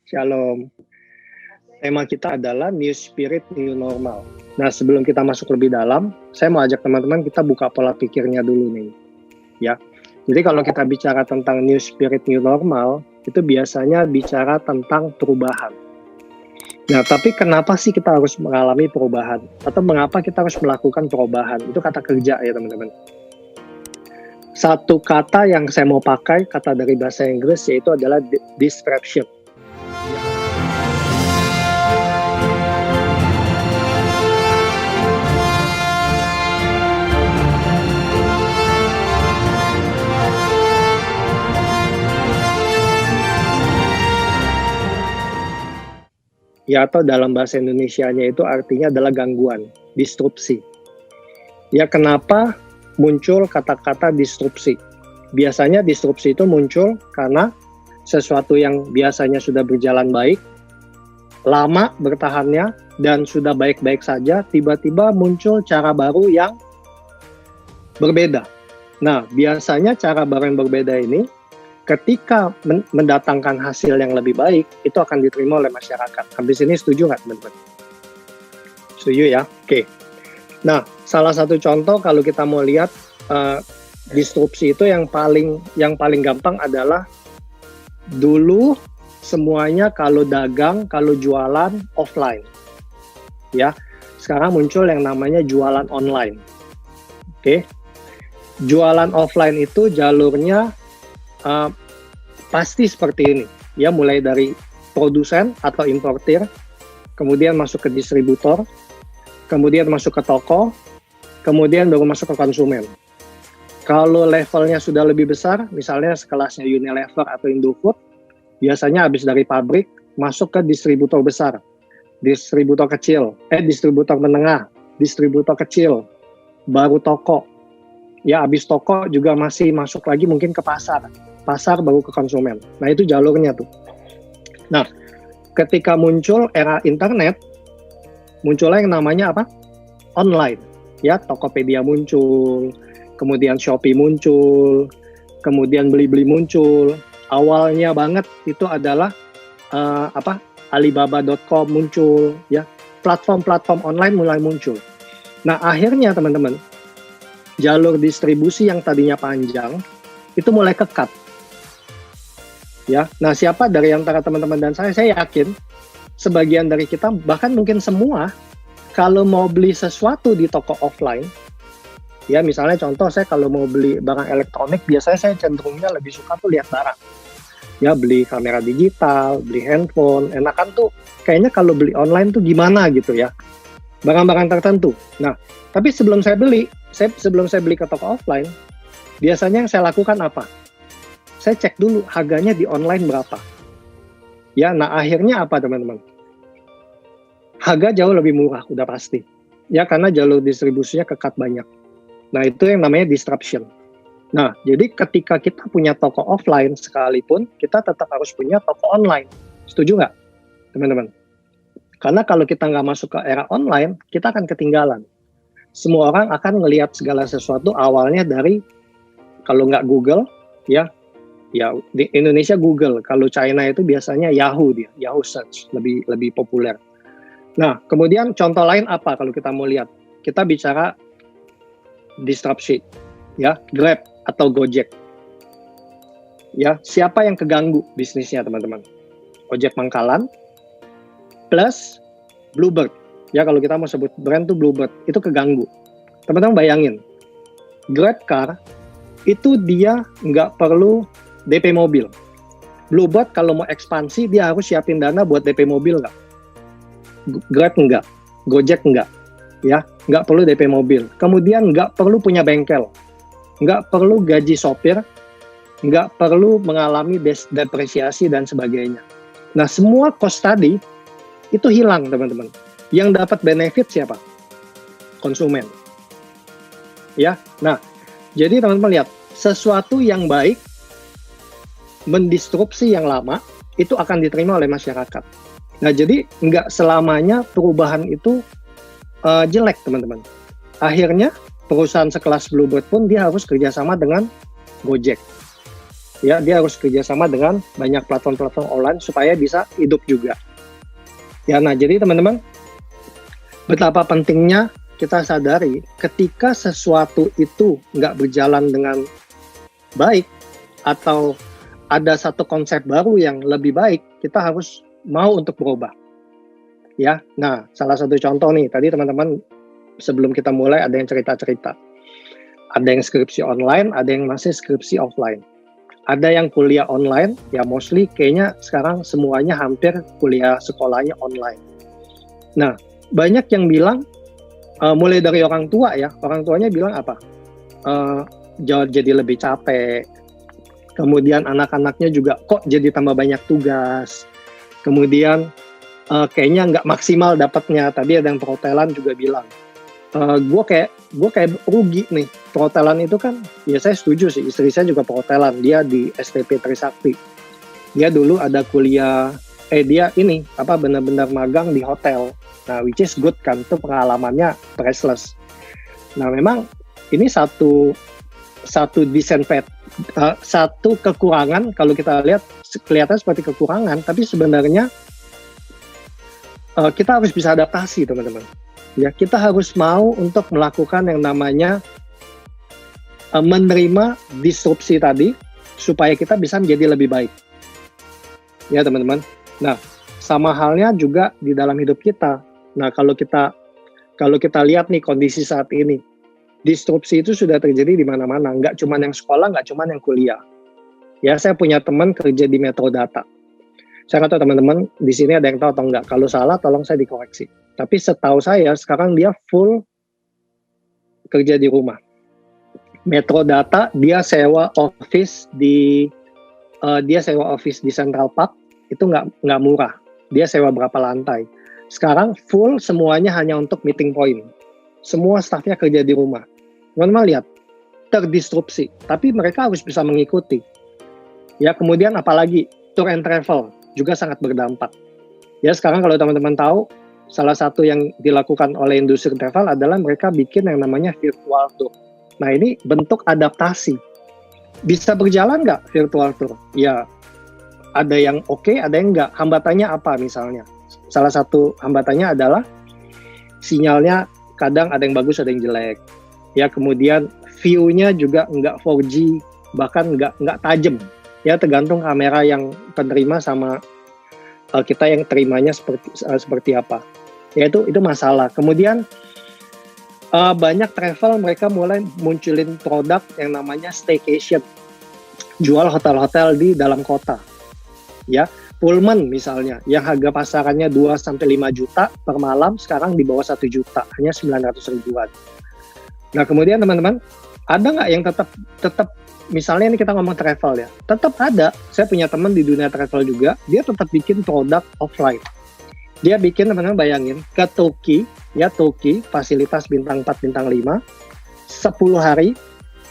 Shalom. Tema kita adalah New Spirit, New Normal. Nah, sebelum kita masuk lebih dalam, saya mau ajak teman-teman kita buka pola pikirnya dulu nih. Ya. Jadi kalau kita bicara tentang New Spirit, New Normal, itu biasanya bicara tentang perubahan. Nah, tapi kenapa sih kita harus mengalami perubahan? Atau mengapa kita harus melakukan perubahan? Itu kata kerja ya teman-teman. Satu kata yang saya mau pakai, kata dari bahasa Inggris, yaitu adalah disruption. Ya, atau dalam bahasa Indonesianya itu artinya adalah gangguan, disrupsi. Ya, kenapa muncul kata-kata disrupsi? Biasanya disrupsi itu muncul karena sesuatu yang biasanya sudah berjalan baik, lama bertahannya, dan sudah baik-baik saja, tiba-tiba muncul cara baru yang berbeda. Nah, biasanya cara baru yang berbeda ini, ketika mendatangkan hasil yang lebih baik, itu akan diterima oleh masyarakat. Habis ini setuju nggak teman-teman? Setuju ya? Oke. Nah, salah satu contoh kalau kita mau lihat disrupsi itu yang paling gampang adalah dulu semuanya kalau dagang, kalau jualan offline. Ya. Sekarang muncul yang namanya jualan online. Oke. Jualan offline itu jalurnya pasti seperti ini, ya, mulai dari produsen atau importir, kemudian masuk ke distributor, kemudian masuk ke toko, kemudian baru masuk ke konsumen. Kalau levelnya sudah lebih besar, misalnya sekelasnya Unilever atau Indofood, biasanya habis dari pabrik masuk ke distributor besar, distributor kecil, distributor menengah, distributor kecil, baru toko. Ya, habis toko juga masih masuk lagi mungkin ke pasar baru ke konsumen. Nah, itu jalurnya tuh. Nah, ketika muncul era internet, munculnya yang namanya apa? Online. Ya, Tokopedia muncul, kemudian Shopee muncul, kemudian Blibli muncul. Awalnya banget itu adalah Alibaba.com muncul, ya. Platform-platform online mulai muncul. Nah, akhirnya teman-teman, jalur distribusi yang tadinya panjang itu mulai kekat. Ya, nah siapa dari antara teman-teman dan saya yakin sebagian dari kita, bahkan mungkin semua, kalau mau beli sesuatu di toko offline, ya misalnya contoh saya kalau mau beli barang elektronik, biasanya saya cenderungnya lebih suka tuh lihat barang. Ya, beli kamera digital, beli handphone, enakan tuh kayaknya kalau beli online tuh gimana gitu ya, barang-barang tertentu. Nah, tapi sebelum saya beli ke toko offline, biasanya yang saya lakukan apa? Saya cek dulu harganya di online berapa. Ya, nah akhirnya apa teman-teman? Harga jauh lebih murah, udah pasti. Ya, karena jalur distribusinya kekat banyak. Nah, itu yang namanya disruption. Nah, jadi ketika kita punya toko offline sekalipun, kita tetap harus punya toko online. Setuju nggak, teman-teman? Karena kalau kita nggak masuk ke era online, kita akan ketinggalan. Semua orang akan melihat segala sesuatu awalnya dari, kalau nggak Google, ya di Indonesia Google, kalau China itu biasanya Yahoo Search lebih populer. Nah, kemudian contoh lain apa kalau kita mau lihat? Kita bicara disrupsi, ya, Grab atau Gojek. Ya, siapa yang keganggu bisnisnya teman-teman? Ojek pangkalan plus Bluebird. Ya, kalau kita mau sebut brand tuh Bluebird, itu keganggu. Teman-teman bayangin, Grab Car itu dia nggak perlu DP mobil. Bluebird kalau mau ekspansi, dia harus siapin dana buat DP mobil nggak? Grab nggak, Gojek nggak, ya, nggak perlu DP mobil. Kemudian nggak perlu punya bengkel, nggak perlu gaji sopir, nggak perlu mengalami depresiasi dan sebagainya. Nah, semua cost tadi itu hilang teman-teman. Yang dapat benefit siapa? Konsumen. Ya, nah, jadi teman-teman lihat, sesuatu yang baik mendisrupsi yang lama, itu akan diterima oleh masyarakat. Nah, jadi nggak selamanya perubahan itu jelek, teman-teman. Akhirnya, perusahaan sekelas Bluebird pun dia harus kerjasama dengan Gojek. Ya, dia harus kerjasama dengan banyak platform-platform online supaya bisa hidup juga. Ya, nah jadi teman-teman, betapa pentingnya kita sadari ketika sesuatu itu nggak berjalan dengan baik atau ada satu konsep baru yang lebih baik, kita harus mau untuk berubah. Ya, nah salah satu contoh nih, tadi teman-teman sebelum kita mulai ada yang cerita-cerita. Ada yang skripsi online, ada yang masih skripsi offline. Ada yang kuliah online, ya mostly kayaknya sekarang semuanya hampir kuliah sekolahnya online. Nah, banyak yang bilang, mulai dari orang tua ya, orang tuanya bilang apa? Jadi lebih capek, kemudian anak-anaknya juga kok jadi tambah banyak tugas, kemudian kayaknya nggak maksimal dapatnya. Tadi ada yang perhotelan juga bilang, gue kayak rugi nih. Perhotelan itu kan, ya saya setuju sih, istri saya juga perhotelan, dia di STP Trisakti. Dia dulu ada kuliah, dia ini benar-benar magang di hotel. Nah, which is good kan, itu pengalamannya priceless. Nah, memang ini satu satu kekurangan, kalau kita lihat kelihatan seperti kekurangan, tapi sebenarnya kita harus bisa adaptasi, teman-teman. Ya, kita harus mau untuk melakukan yang namanya menerima disrupsi tadi supaya kita bisa menjadi lebih baik. Ya, teman-teman. Nah, sama halnya juga di dalam hidup kita. Nah, kalau kita lihat nih kondisi saat ini, disrupsi itu sudah terjadi di mana-mana. Nggak cuma yang sekolah, nggak cuma yang kuliah. Ya, saya punya teman kerja di Metro Data. Saya nggak tahu teman-teman di sini ada yang tahu atau enggak. Kalau salah, tolong saya dikoreksi. Tapi setahu saya sekarang dia full kerja di rumah. Metro Data dia sewa office di Central Park itu nggak murah. Dia sewa berapa lantai. Sekarang full semuanya hanya untuk meeting point. Semua staffnya kerja di rumah. Teman-teman lihat, terdisrupsi. Tapi mereka harus bisa mengikuti. Ya, kemudian apalagi tour and travel juga sangat berdampak. Ya, sekarang kalau teman-teman tahu, salah satu yang dilakukan oleh industri travel adalah mereka bikin yang namanya virtual tour. Nah, ini bentuk adaptasi. Bisa berjalan nggak virtual tour? Ya, ada yang oke, ada yang nggak. Hambatannya apa misalnya? Salah satu hambatannya adalah sinyalnya kadang ada yang bagus, ada yang jelek. Ya, kemudian view-nya juga nggak 4G, bahkan nggak tajam. Ya, tergantung kamera yang penerima sama kita yang terimanya seperti apa. Ya, itu masalah. Kemudian banyak travel mereka mulai munculin produk yang namanya staycation, jual hotel-hotel di dalam kota. Ya, Pullman misalnya, yang harga pasarannya 2-5 juta per malam, sekarang di bawah 1 juta, hanya 900 ribuan. Nah, kemudian teman-teman, ada nggak yang tetap, misalnya ini kita ngomong travel ya, tetap ada. Saya punya teman di dunia travel juga, dia tetap bikin produk offline. Dia bikin, teman-teman bayangin, ke Turki, fasilitas bintang 4, bintang 5, 10 hari,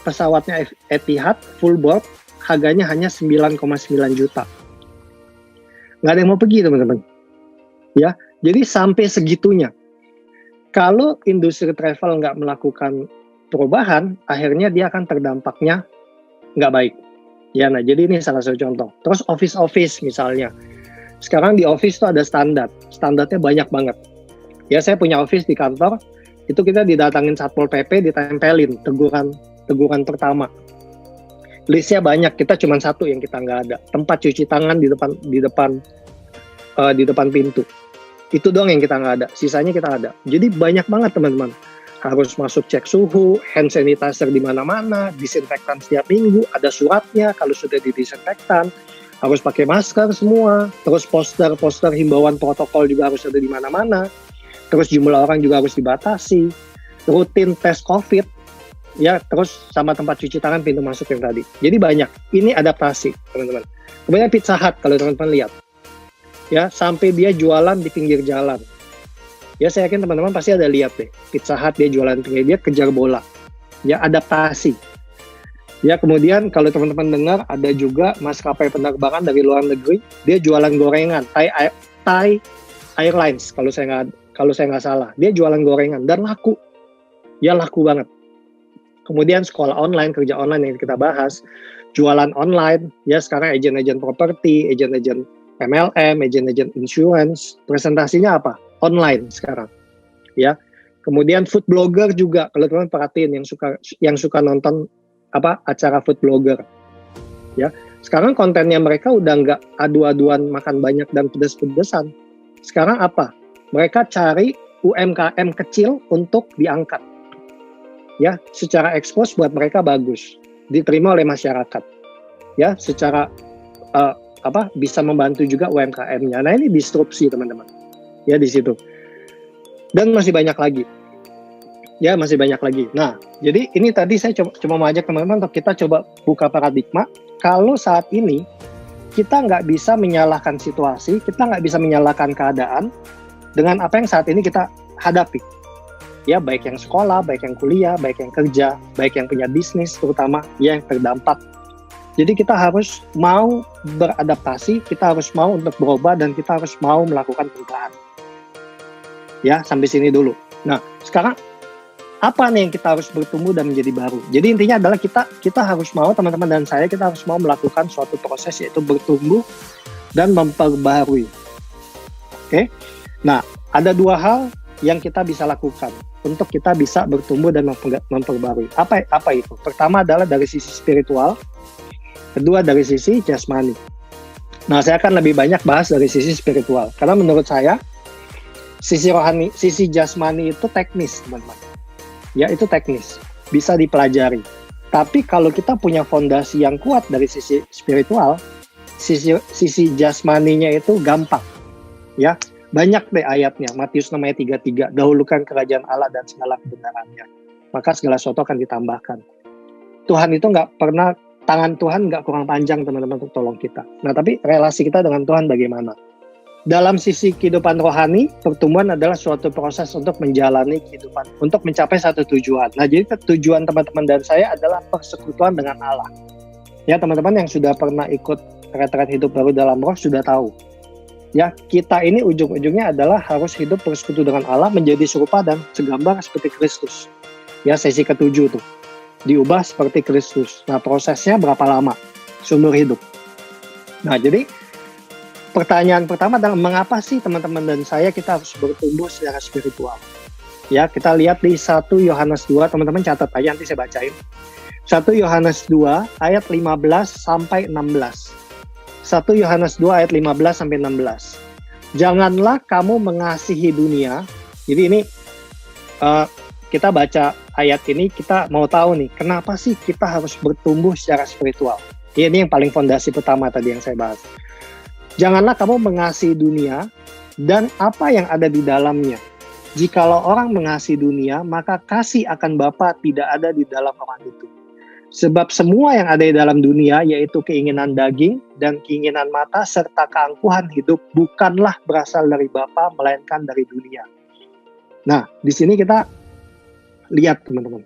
pesawatnya Etihad, full board, harganya hanya 9,9 juta. Nggak ada yang mau pergi, teman-teman. Ya, jadi sampai segitunya. Kalau industri travel nggak melakukan perubahan, akhirnya dia akan terdampaknya nggak baik. Ya, nah jadi ini salah satu contoh. Terus office misalnya. Sekarang di office tuh ada standarnya banyak banget. Ya, saya punya office di kantor, itu kita didatangin Satpol PP, ditempelin teguran pertama. Listnya banyak, kita cuma satu yang kita nggak ada. Tempat cuci tangan di depan pintu. Itu doang yang kita nggak ada. Sisanya kita ada. Jadi banyak banget teman-teman. Harus masuk cek suhu, hand sanitizer di mana-mana, disinfektan setiap minggu, ada suratnya kalau sudah didisinfektan. Harus pakai masker semua. Terus poster himbauan protokol juga harus ada di mana-mana. Terus jumlah orang juga harus dibatasi. Rutin tes COVID. Ya, terus sama tempat cuci tangan, pintu masuk yang tadi. Jadi banyak. Ini adaptasi, teman-teman. Kemudian Pizza Hut, kalau teman-teman lihat. Ya, sampai dia jualan di pinggir jalan. Ya, saya yakin teman-teman pasti ada lihat deh. Pizza Hut dia jualan pinggir, dia kejar bola. Ya, adaptasi. Ya, kemudian kalau teman-teman dengar, ada juga maskapai penerbangan dari luar negeri. Dia jualan gorengan. Thai Airlines, kalau saya nggak salah. Dia jualan gorengan dan laku. Ya, laku banget. Kemudian sekolah online, kerja online yang kita bahas, jualan online, ya sekarang agen-agen properti, agen-agen MLM, agen-agen insurance, presentasinya apa? Online sekarang, ya. Kemudian food blogger juga, kalau teman perhatiin yang suka nonton acara food blogger, ya. Sekarang kontennya mereka udah nggak adu-aduan makan banyak dan pedes-pedesan. Sekarang apa? Mereka cari UMKM kecil untuk diangkat, ya. Secara ekspos buat mereka bagus, diterima oleh masyarakat, ya. Secara bisa membantu juga UMKM-nya. Nah ini disrupsi teman-teman, ya di situ. Dan masih banyak lagi. Ya, masih banyak lagi. Nah, jadi ini tadi saya cuma mau ajak teman-teman untuk kita coba buka paradigma. Kalau saat ini kita nggak bisa menyalahkan situasi, kita nggak bisa menyalahkan keadaan dengan apa yang saat ini kita hadapi. Ya, baik yang sekolah, baik yang kuliah, baik yang kerja, baik yang punya bisnis, terutama yang terdampak. Jadi kita harus mau beradaptasi, kita harus mau untuk berubah, dan kita harus mau melakukan perubahan. Ya, sampai sini dulu. Nah, sekarang apa nih yang kita harus bertumbuh dan menjadi baru? Jadi intinya adalah kita harus mau, teman-teman dan saya, kita harus mau melakukan suatu proses, yaitu bertumbuh dan memperbarui. Oke? Nah, ada dua hal yang kita bisa lakukan untuk kita bisa bertumbuh dan memperbarui. Apa itu? Pertama adalah dari sisi spiritual, kedua dari sisi jasmani. Nah, saya akan lebih banyak bahas dari sisi spiritual, karena menurut saya sisi rohani, sisi jasmani itu teknis, teman-teman. Ya, itu teknis, bisa dipelajari. Tapi kalau kita punya fondasi yang kuat dari sisi spiritual, sisi jasmaninya itu gampang. Ya, banyak deh ayatnya. Matius 6 ayat 33, dahulukan kerajaan Allah dan segala kebenarannya, maka segala sesuatu akan ditambahkan. Tuhan itu nggak pernah, tangan Tuhan nggak kurang panjang teman-teman untuk tolong kita. Nah, tapi relasi kita dengan Tuhan bagaimana? Dalam sisi kehidupan rohani, pertumbuhan adalah suatu proses untuk menjalani kehidupan, untuk mencapai satu tujuan. Nah, jadi tujuan teman-teman dan saya adalah persekutuan dengan Allah. Ya, teman-teman yang sudah pernah ikut retret hidup baru dalam roh sudah tahu. Ya, kita ini ujung-ujungnya adalah harus hidup bersekutu dengan Allah, menjadi serupa dan segambar seperti Kristus. Ya, sesi ke-7 tuh. Diubah seperti Kristus. Nah, prosesnya berapa lama? Seumur hidup. Nah, jadi pertanyaan pertama adalah mengapa sih teman-teman dan saya kita harus bertumbuh secara spiritual? Ya, kita lihat di 1 Yohanes 2, teman-teman catat aja nanti saya bacain. 1 Yohanes 2 ayat 15 sampai 16. 1 Yohanes 2 ayat 15 sampai 16. Janganlah kamu mengasihi dunia. Jadi ini kita baca ayat ini, kita mau tahu nih, kenapa sih kita harus bertumbuh secara spiritual? Ini yang paling fondasi pertama tadi yang saya bahas. Janganlah kamu mengasihi dunia dan apa yang ada di dalamnya. Jikalau orang mengasihi dunia, maka kasih akan Bapa tidak ada di dalam orang itu. Sebab semua yang ada di dalam dunia, yaitu keinginan daging dan keinginan mata serta keangkuhan hidup, bukanlah berasal dari Bapa, melainkan dari dunia. Nah, di sini kita lihat teman-teman.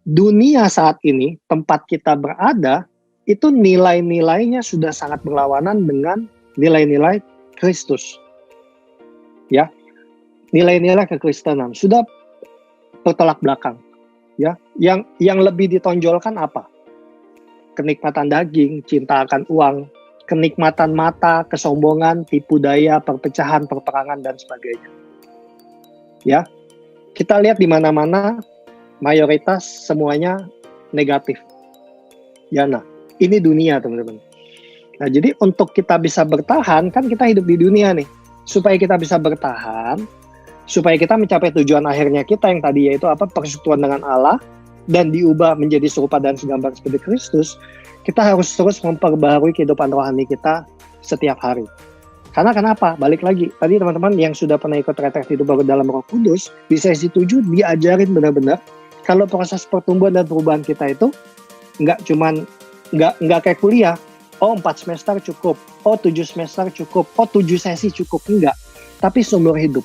Dunia saat ini, tempat kita berada, itu nilai-nilainya sudah sangat berlawanan dengan nilai-nilai Kristus. Ya. Nilai-nilai kekristenan sudah bertolak belakang. Ya. Yang lebih ditonjolkan apa? Kenikmatan daging, cinta akan uang, kenikmatan mata, kesombongan, tipu daya, perpecahan, perperangan dan sebagainya. Ya. Kita lihat di mana-mana mayoritas semuanya negatif. Ya, nah, ini dunia teman-teman. Nah, jadi untuk kita bisa bertahan, kan kita hidup di dunia nih. Supaya kita bisa bertahan, supaya kita mencapai tujuan akhirnya kita yang tadi yaitu apa? Persekutuan dengan Allah dan diubah menjadi serupa dan segambar seperti Kristus, kita harus terus memperbaharui kehidupan rohani kita setiap hari. Karena kenapa? Balik lagi, tadi teman-teman yang sudah pernah ikut retret hidup baru dalam Roh Kudus, di sesi 7 diajarin benar-benar kalau proses pertumbuhan dan perubahan kita itu nggak kayak kuliah. Oh 4 semester cukup, oh 7 semester cukup, oh 7 sesi cukup. Enggak, tapi seumur hidup.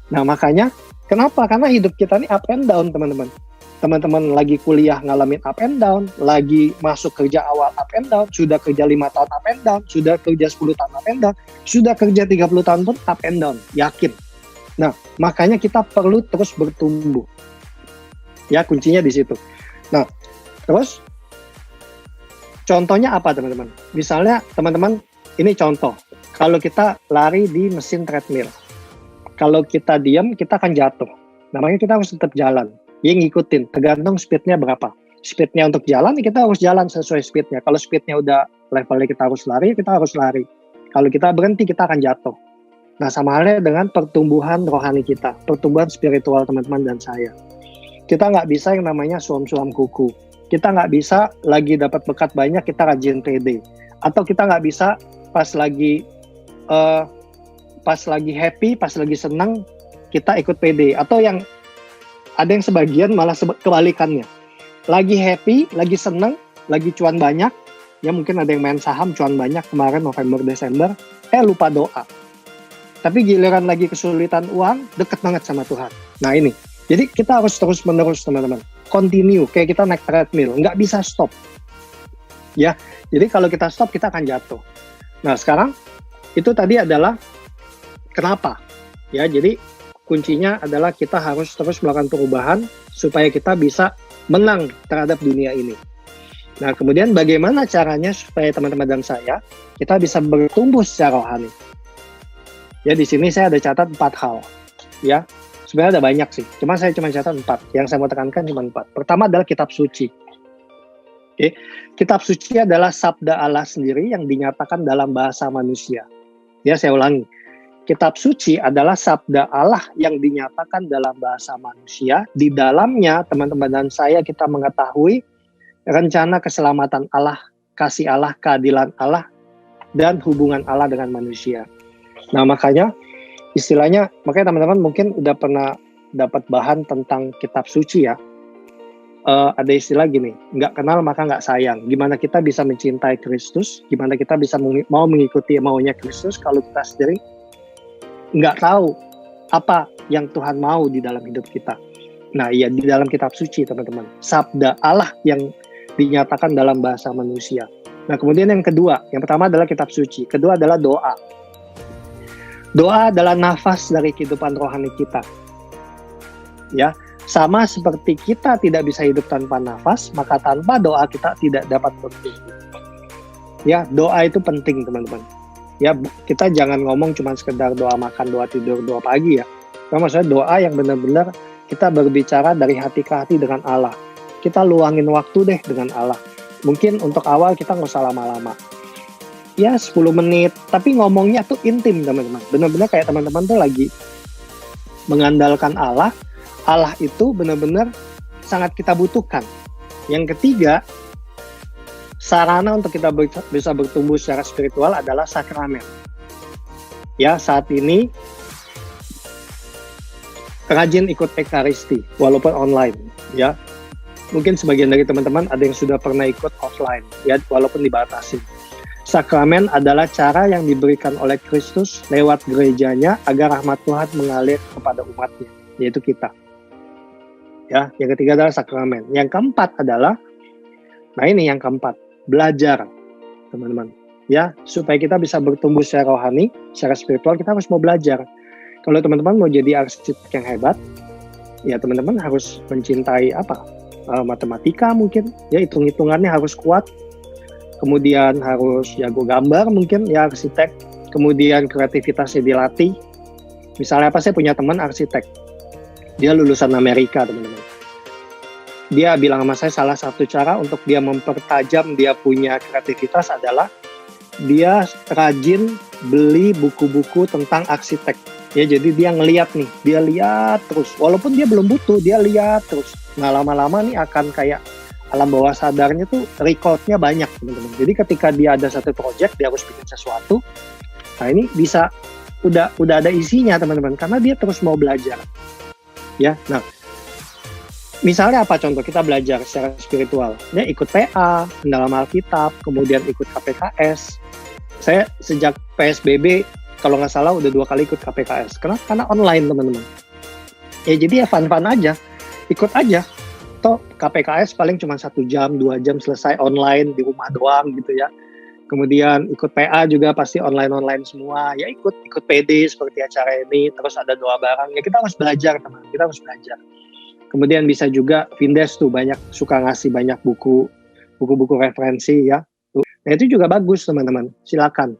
Nah makanya, kenapa? Karena hidup kita ini up and down teman-teman. Teman-teman lagi kuliah ngalamin up and down, lagi masuk kerja awal up and down, sudah kerja 5 tahun up and down, sudah kerja 10 tahun up and down, sudah kerja 30 tahun pun up and down, yakin. Nah makanya kita perlu terus bertumbuh. Ya kuncinya di situ. Nah terus Contohnya apa teman-teman? Misalnya teman-teman, ini contoh. Kalau kita lari di mesin treadmill, kalau kita diam kita akan jatuh. Namanya kita harus tetap jalan. Ya ngikutin, tergantung speednya berapa. Speednya untuk jalan, kita harus jalan sesuai speednya. Kalau speednya udah levelnya kita harus lari, kita harus lari. Kalau kita berhenti, kita akan jatuh. Nah, sama halnya dengan pertumbuhan rohani kita, pertumbuhan spiritual teman-teman dan saya. Kita nggak bisa yang namanya suam-suam kuku. Kita nggak bisa lagi dapat berkat banyak, kita rajin PD. Atau kita nggak bisa pas lagi happy, pas lagi senang, kita ikut PD. Atau yang ada yang sebagian malah kebalikannya. Lagi happy, lagi senang, lagi cuan banyak, ya mungkin ada yang main saham cuan banyak kemarin November, Desember, lupa doa. Tapi giliran lagi kesulitan uang, deket banget sama Tuhan. Nah ini, jadi kita harus terus-menerus teman-teman. Continue, kayak kita naik treadmill, nggak bisa stop. Ya, jadi kalau kita stop, kita akan jatuh. Nah sekarang, itu tadi adalah kenapa. Ya, jadi kuncinya adalah kita harus terus melakukan perubahan supaya kita bisa menang terhadap dunia ini. Nah, kemudian bagaimana caranya supaya teman-teman dan saya kita bisa bertumbuh secara rohani? Ya, di sini saya ada catat 4 hal. Ya, sebenarnya ada banyak sih. Saya cuma catat 4. Yang saya mau tekankan cuma 4. Pertama adalah kitab suci. Oke. Kitab suci adalah sabda Allah sendiri yang dinyatakan dalam bahasa manusia. Ya, saya ulangi. Kitab suci adalah sabda Allah yang dinyatakan dalam bahasa manusia. Di dalamnya, teman-teman dan saya, kita mengetahui rencana keselamatan Allah, kasih Allah, keadilan Allah, dan hubungan Allah dengan manusia. Nah, makanya teman-teman mungkin udah pernah dapat bahan tentang kitab suci ya. Ada istilah gini, nggak kenal maka nggak sayang. Gimana kita bisa mencintai Kristus, gimana kita bisa mau mengikuti maunya Kristus kalau kita sendiri nggak tahu apa yang Tuhan mau di dalam hidup kita. Nah, ya di dalam kitab suci teman-teman, sabda Allah yang dinyatakan dalam bahasa manusia. Nah, kemudian yang kedua, yang pertama adalah kitab suci, kedua adalah doa. Doa adalah nafas dari kehidupan rohani kita. Ya, sama seperti kita tidak bisa hidup tanpa nafas, maka tanpa doa kita tidak dapat bertumbuh. Ya, doa itu penting teman-teman. Ya, kita jangan ngomong cuma sekedar doa makan, doa tidur, doa pagi ya. Maksudnya doa yang benar-benar kita berbicara dari hati ke hati dengan Allah. Kita luangin waktu deh dengan Allah. Mungkin untuk awal kita nggak usah lama-lama. Ya 10 menit, tapi ngomongnya tuh intim teman-teman. Benar-benar kayak teman-teman tuh lagi mengandalkan Allah. Allah itu benar-benar sangat kita butuhkan. Yang ketiga, sarana untuk kita bisa bertumbuh secara spiritual adalah sakramen. Ya, saat ini rajin ikut Ekaristi, walaupun online. Ya, mungkin sebagian dari teman-teman ada yang sudah pernah ikut offline, ya, walaupun dibatasi. Sakramen adalah cara yang diberikan oleh Kristus lewat gerejanya agar rahmat Tuhan mengalir kepada umatnya, yaitu kita. Ya, yang ketiga adalah sakramen. Yang keempat adalah, nah ini yang keempat, belajar, teman-teman. Ya, supaya kita bisa bertumbuh secara rohani, secara spiritual, kita harus mau belajar. Kalau teman-teman mau jadi arsitek yang hebat, ya teman-teman harus mencintai matematika mungkin, ya hitung-hitungannya harus kuat. Kemudian harus jago gambar mungkin, ya arsitek. Kemudian kreativitasnya dilatih. Misalnya saya punya teman arsitek. Dia lulusan Amerika, teman-teman. Dia bilang sama saya salah satu cara untuk dia mempertajam dia punya kreativitas adalah dia rajin beli buku-buku tentang arsitek. Ya, jadi dia ngeliat nih, dia lihat terus. Walaupun dia belum butuh, dia lihat terus. Nah, lama-lama nih akan kayak alam bawah sadarnya tuh recall-nya banyak, teman-teman. Jadi ketika dia ada satu project, dia harus bikin sesuatu. Nah, ini bisa udah ada isinya, teman-teman, karena dia terus mau belajar. Ya, nah, misalnya apa contoh kita belajar secara spiritual? Ya, ikut PA, pendalam Alkitab, kemudian ikut KPKS. Saya sejak PSBB, kalau nggak salah udah 2 kali ikut KPKS. Kenapa? Karena online, teman-teman. Ya, jadi ya fun-fun aja, ikut aja. Toh KPKS paling cuma 1 jam, 2 jam selesai online di rumah doang gitu ya. Kemudian ikut PA juga pasti online semua. Ya ikut PD seperti acara ini, terus ada doa bareng. Ya kita harus belajar teman, kita harus belajar. Kemudian bisa juga Vindes tuh suka ngasih banyak buku referensi ya. Nah itu juga bagus teman-teman, silakan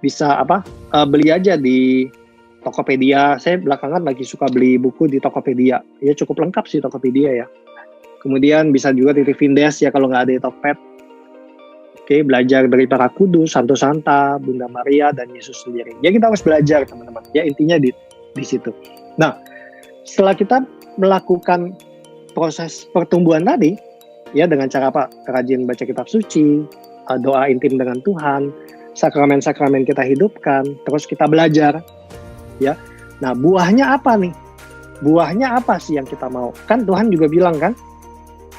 bisa beli aja di Tokopedia. Saya belakangan lagi suka beli buku di Tokopedia. Ya cukup lengkap sih Tokopedia ya. Kemudian bisa juga di Trifindes ya kalau nggak ada di Tokped. Oke, belajar dari para kudus, Santo Santa, Bunda Maria, dan Yesus sendiri. Ya kita harus belajar teman-teman. Ya intinya di situ. Nah, setelah kita melakukan proses pertumbuhan tadi, ya dengan cara apa? Rajin baca kitab suci, doa intim dengan Tuhan, sakramen-sakramen kita hidupkan, terus kita belajar. Ya, nah buahnya apa nih? Buahnya apa sih yang kita mau? Kan Tuhan juga bilang kan,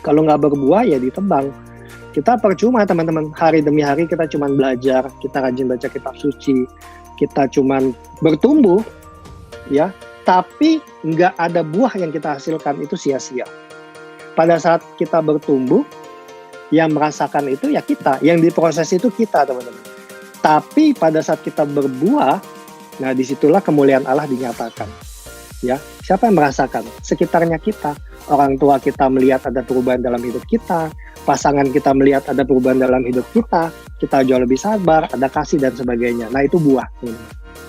kalau nggak berbuah ya ditebang. Kita percuma teman-teman, hari demi hari kita cuma belajar, kita rajin baca kitab suci, kita cuma bertumbuh, ya, tapi nggak ada buah yang kita hasilkan, itu sia-sia. Pada saat kita bertumbuh, yang merasakan itu ya kita, yang diproses itu kita teman-teman. Tapi pada saat kita berbuah, nah disitulah kemuliaan Allah dinyatakan. Ya, siapa yang merasakan? Sekitarnya kita. Orang tua kita melihat ada perubahan dalam hidup kita, pasangan kita melihat ada perubahan dalam hidup kita jauh lebih sabar, ada kasih dan sebagainya. Nah itu buah.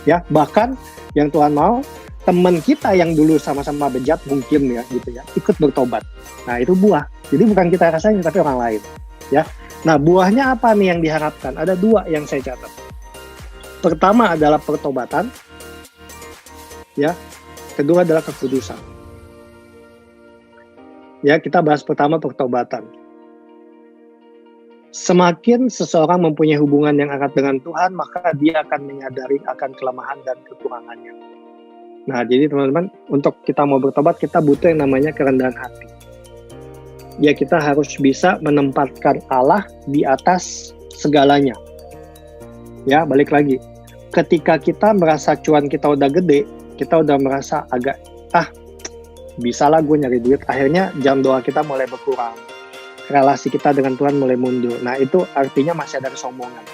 Ya, bahkan yang Tuhan mau, teman kita yang dulu sama-sama bejat mungkin ya gitu ya, ikut bertobat. Nah itu buah. Jadi bukan kita rasain tapi orang lain. Ya. Nah buahnya apa nih yang diharapkan? Ada 2 yang saya catat. Pertama adalah pertobatan. Ya. Kedua adalah kekudusan. Ya, kita bahas pertama pertobatan. Semakin seseorang mempunyai hubungan yang erat dengan Tuhan, maka dia akan menyadari akan kelemahan dan kekurangannya. Nah, jadi teman-teman, untuk kita mau bertobat, kita butuh yang namanya kerendahan hati. Ya, kita harus bisa menempatkan Allah di atas segalanya. Ya, balik lagi. Ketika kita merasa cuan kita udah gede, kita udah merasa agak, bisa lah gue nyari duit, akhirnya jam doa kita mulai berkurang, relasi kita dengan Tuhan mulai mundur. Nah itu artinya masih ada kesombongan.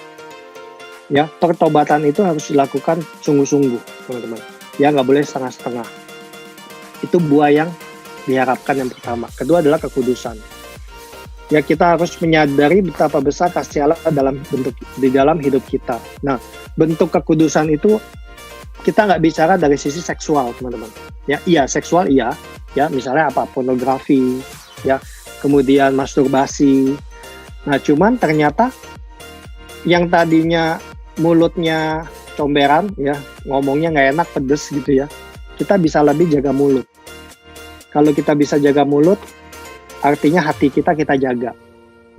Ya, pertobatan itu harus dilakukan sungguh-sungguh teman-teman. Ya nggak boleh setengah-setengah. Itu buah yang diharapkan yang pertama. Kedua adalah kekudusan. Ya kita harus menyadari betapa besar kasih Allah di dalam hidup kita. Nah bentuk kekudusan itu kita nggak bicara dari sisi seksual teman-teman. Ya iya seksual iya. Ya misalnya apa, pornografi, ya kemudian masturbasi. Nah cuman ternyata yang tadinya mulutnya comberan, ya ngomongnya nggak enak, pedes gitu ya, kita bisa lebih jaga mulut. Kalau kita bisa jaga mulut, artinya hati kita jaga.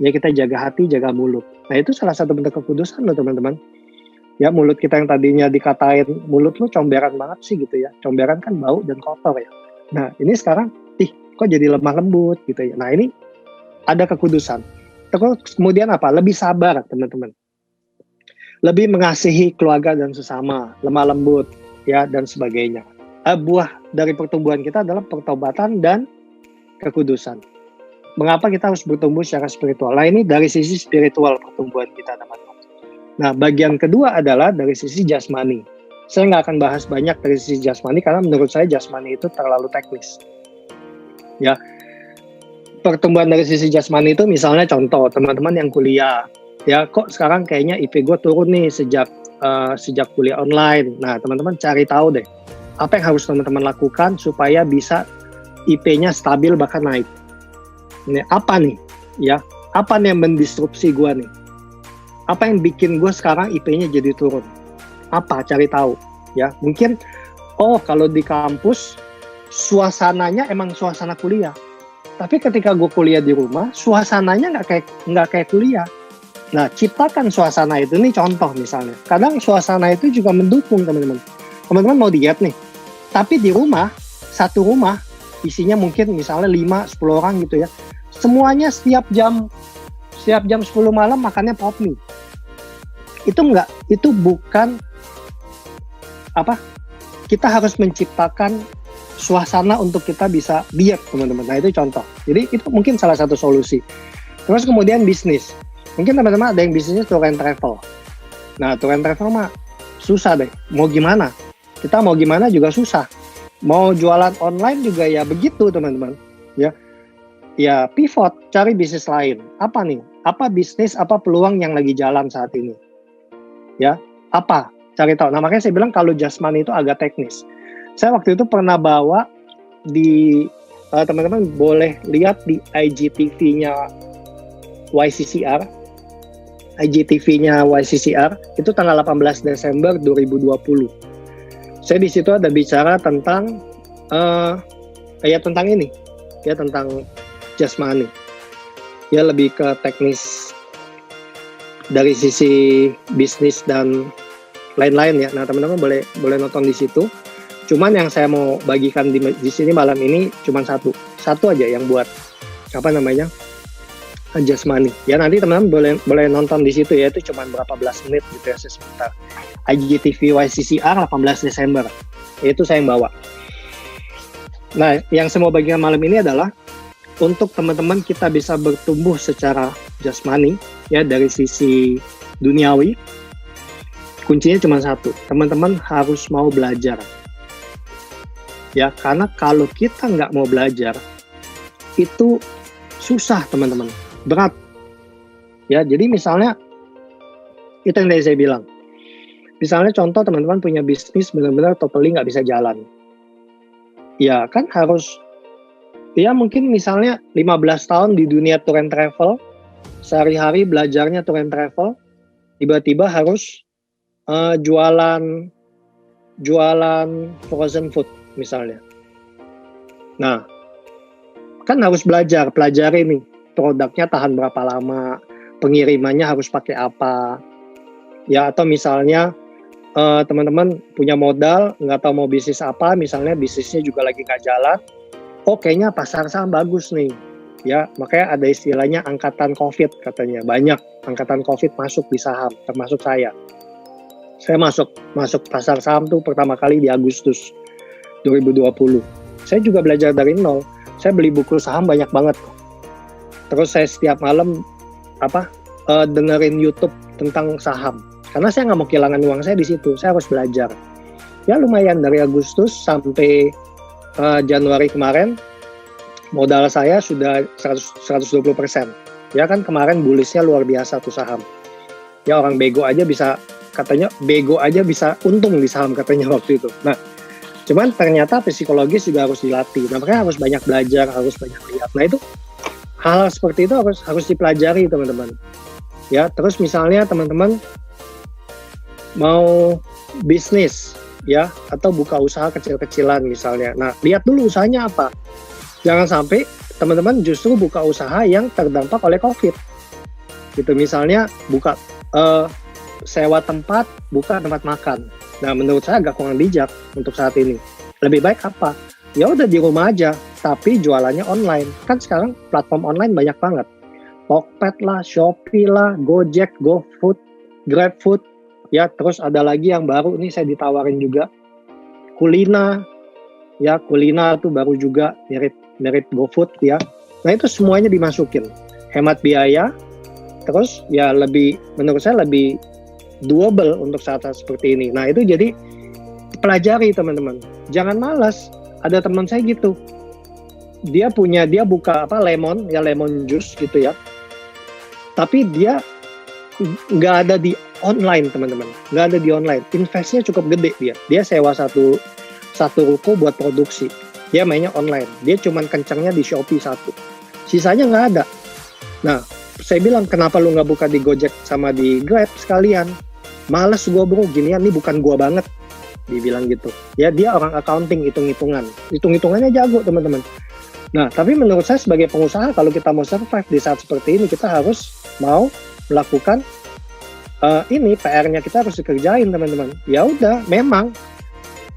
Ya kita jaga hati, jaga mulut. Nah itu salah satu bentuk kekudusan loh teman-teman. Ya mulut kita yang tadinya dikatain, mulut lu comberan banget sih gitu ya. Comberan kan bau dan kotor ya. Nah ini sekarang, kok jadi lemah lembut gitu ya. Nah ini ada kekudusan. Terus kemudian apa? Lebih sabar teman-teman. Lebih mengasihi keluarga dan sesama, lemah lembut ya dan sebagainya. Buah dari pertumbuhan kita adalah pertobatan dan kekudusan. Mengapa kita harus bertumbuh secara spiritual? Nah ini dari sisi spiritual pertumbuhan kita teman-teman. Nah bagian kedua adalah dari sisi jasmani. Saya nggak akan bahas banyak dari sisi jasmani karena menurut saya jasmani itu terlalu teknis. Ya, pertumbuhan dari sisi jasmani itu misalnya contoh teman-teman yang kuliah, ya kok sekarang kayaknya IP gue turun nih sejak kuliah online. Nah teman-teman cari tahu deh apa yang harus teman-teman lakukan supaya bisa IP-nya stabil bahkan naik. Ini apa nih? Ya, apa nih yang mendisrupsi gue nih? Apa yang bikin gue sekarang IP-nya jadi turun? Apa? Cari tahu. Ya, mungkin kalau di kampus suasananya emang suasana kuliah. Tapi ketika gue kuliah di rumah, suasananya nggak kayak kuliah. Nah, ciptakan suasana itu nih contoh misalnya. Kadang suasana itu juga mendukung teman-teman. Teman-teman mau diet nih, tapi di rumah, satu rumah isinya mungkin misalnya 5-10 orang gitu ya. Semuanya setiap jam 10 malam makannya pop mie. Itu bukan kita harus menciptakan suasana untuk kita bisa diet teman-teman. Nah itu contoh. Jadi itu mungkin salah satu solusi. Terus kemudian bisnis. Mungkin teman-teman ada yang bisnisnya tour and travel. Nah tour and travel mah susah deh. Mau gimana? Kita mau gimana juga susah. Mau jualan online juga ya begitu teman-teman. Ya pivot, cari bisnis lain. Apa nih? apa bisnis, apa peluang yang lagi jalan saat ini. Ya, apa? Cari tahu. Nah, makanya saya bilang kalau just money itu agak teknis. Saya waktu itu pernah bawa di teman-teman boleh lihat di IGTV-nya YCCR. IGTV-nya YCCR itu tanggal 18 Desember 2020. Saya di situ ada bicara tentang tentang ini, ya tentang just money. Ya lebih ke teknis dari sisi bisnis dan lain-lain ya. Nah, teman-teman boleh nonton di situ. Cuman yang saya mau bagikan di sini malam ini cuman satu aja yang buat just money. Ya nanti teman-teman boleh nonton di situ ya, itu cuman berapa belas menit gitu ya, sebentar. IGTV YCCR 18 Desember. Itu saya yang bawa. Nah, yang saya mau bagikan malam ini adalah untuk teman-teman kita bisa bertumbuh secara just money ya dari sisi duniawi. Kuncinya cuma satu, teman-teman harus mau belajar. Ya, karena kalau kita nggak mau belajar, itu susah teman-teman, berat. Ya, jadi misalnya, itu yang tadi saya bilang. Misalnya contoh teman-teman punya bisnis benar-benar totally nggak bisa jalan. Ya kan harus, ya mungkin misalnya 15 tahun di dunia tour and travel, sehari-hari belajarnya tour and travel, tiba-tiba harus jualan frozen food misalnya. Nah, kan harus pelajari nih produknya tahan berapa lama, pengirimannya harus pakai apa, ya atau misalnya teman-teman punya modal nggak tahu mau bisnis apa, misalnya bisnisnya juga lagi nggak jalan, oh kayaknya pasar saham bagus nih, ya makanya ada istilahnya angkatan COVID katanya, banyak angkatan COVID masuk di saham, termasuk saya. Saya masuk pasar saham tuh pertama kali di Agustus 2020. Saya juga belajar dari nol. Saya beli buku saham banyak banget. Terus saya setiap malam dengerin YouTube tentang saham. Karena saya nggak mau kehilangan uang saya di situ. Saya harus belajar. Ya lumayan dari Agustus sampai Januari kemarin, modal saya sudah 120%. Ya kan kemarin bullishnya luar biasa tuh saham. Ya orang bego aja bisa untung di saham katanya waktu itu. Nah, cuman ternyata psikologis juga harus dilatih. Nah, makanya harus banyak belajar, harus banyak lihat. Nah, itu hal seperti itu harus dipelajari teman-teman. Ya, terus misalnya teman-teman mau bisnis ya atau buka usaha kecil-kecilan misalnya. Nah, lihat dulu usahanya apa. Jangan sampai teman-teman justru buka usaha yang terdampak oleh COVID. Gitu misalnya buka sewa tempat, buka tempat makan. Nah, menurut saya agak kurang bijak untuk saat ini. Lebih baik apa? Ya udah di rumah aja, tapi jualannya online. Kan sekarang platform online banyak banget. Tokped lah, Shopee lah, Gojek, GoFood, GrabFood. Ya, terus ada lagi yang baru nih saya ditawarin juga. Kulina. Ya, Kulina tuh baru juga mirip GoFood ya. Nah, itu semuanya dimasukin. Hemat biaya. Terus ya menurut saya lebih doable untuk saat-saat seperti ini. Nah, itu jadi pelajari teman-teman. Jangan malas. Ada teman saya gitu. Dia buka lemon juice gitu ya. Tapi dia nggak ada di online teman-teman. Nggak ada di online. Investnya cukup gede dia. Dia sewa satu ruko buat produksi. Dia mainnya online. Dia cuman kencangnya di Shopee satu. Sisanya nggak ada. Nah, saya bilang kenapa lu nggak buka di Gojek sama di Grab sekalian? Males gua bro, ginian nih bukan gua banget. Dibilang gitu. Ya dia orang accounting, hitung-hitungannya jago teman-teman. Nah tapi menurut saya sebagai pengusaha kalau kita mau survive di saat seperti ini kita harus mau melakukan PR-nya kita harus dikerjain teman-teman. Ya udah, memang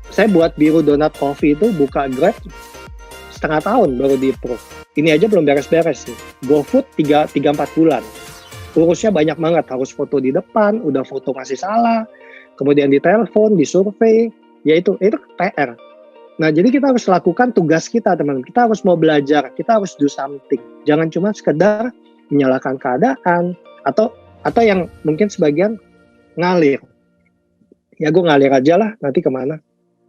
saya buat Biru Donat Coffee itu buka Grab setengah tahun baru di-approve. Ini aja belum beres-beres nih. GoFood 3-4 bulan. Urusnya banyak banget, harus foto di depan, udah foto masih salah, kemudian ditelepon, disurvei, ya itu PR. Nah, jadi kita harus lakukan tugas kita, teman-teman. Kita harus mau belajar, kita harus do something. Jangan cuma sekedar menyalahkan keadaan, atau yang mungkin sebagian ngalir. Ya gue ngalir aja lah, nanti kemana?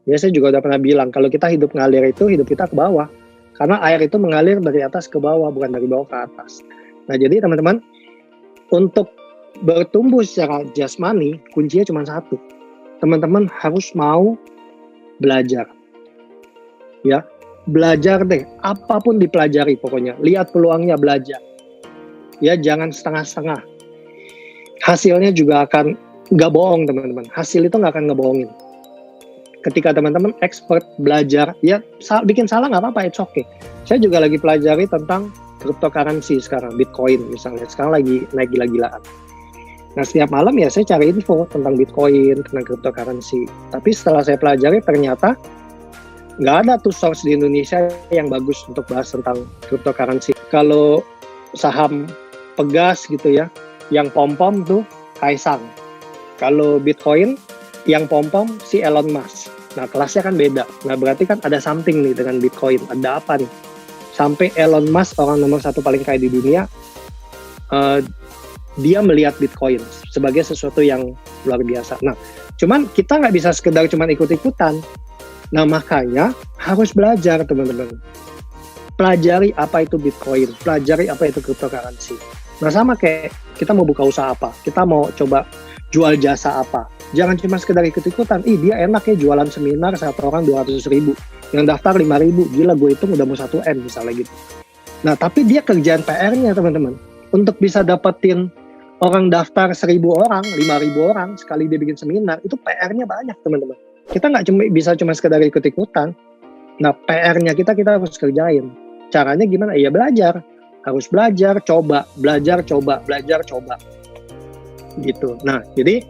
Ya saya juga udah pernah bilang, kalau kita hidup ngalir itu, hidup kita ke bawah. Karena air itu mengalir dari atas ke bawah, bukan dari bawah ke atas. Nah, jadi teman-teman, untuk bertumbuh secara jasmani, kuncinya cuma satu. Teman-teman harus mau belajar. Ya, belajar deh, apapun dipelajari pokoknya. Lihat peluangnya, belajar. Ya, jangan setengah-setengah. Hasilnya juga akan nggak bohong, teman-teman. Hasil itu nggak akan ngebohongin. Ketika teman-teman expert belajar, ya bikin salah nggak apa-apa, it's okay. Saya juga lagi pelajari tentang cryptocurrency sekarang, Bitcoin misalnya. Sekarang lagi naik gila-gilaan. Nah, setiap malam ya saya cari info tentang Bitcoin, tentang cryptocurrency. Tapi setelah saya pelajari, ternyata nggak ada tuh source di Indonesia yang bagus untuk bahas tentang cryptocurrency. Kalau saham Pegas gitu ya, yang pom-pom tuh Kaisang. Kalau Bitcoin, yang pom-pom si Elon Musk. Nah, kelasnya kan beda. Nah, berarti kan ada something nih dengan Bitcoin. Ada apa nih? Sampai Elon Musk, orang nomor 1 paling kaya di dunia, dia melihat Bitcoin sebagai sesuatu yang luar biasa. Nah, cuman kita nggak bisa sekedar cuman ikut-ikutan. Nah, makanya harus belajar, teman-teman. Pelajari apa itu Bitcoin, pelajari apa itu cryptocurrency. Nah, sama kayak kita mau buka usaha apa, kita mau coba jual jasa apa. Jangan cuma sekedar ikut-ikutan, dia enak ya jualan seminar satu orang 200.000, yang daftar 5.000, gila gue hitung udah mau 1M misalnya gitu. Nah, tapi dia kerjaan PR-nya, teman-teman. Untuk bisa dapetin orang daftar 1.000 orang, 5.000 orang, sekali dia bikin seminar, itu PR-nya banyak, teman-teman. Kita nggak bisa cuma sekedar ikut-ikutan. Nah, PR-nya kita harus kerjain. Caranya gimana? Ya belajar. Harus belajar, coba. Belajar, coba. Belajar, coba. Gitu. Nah, jadi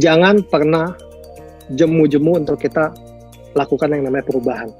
jangan pernah jemu-jemu untuk kita lakukan yang namanya perubahan.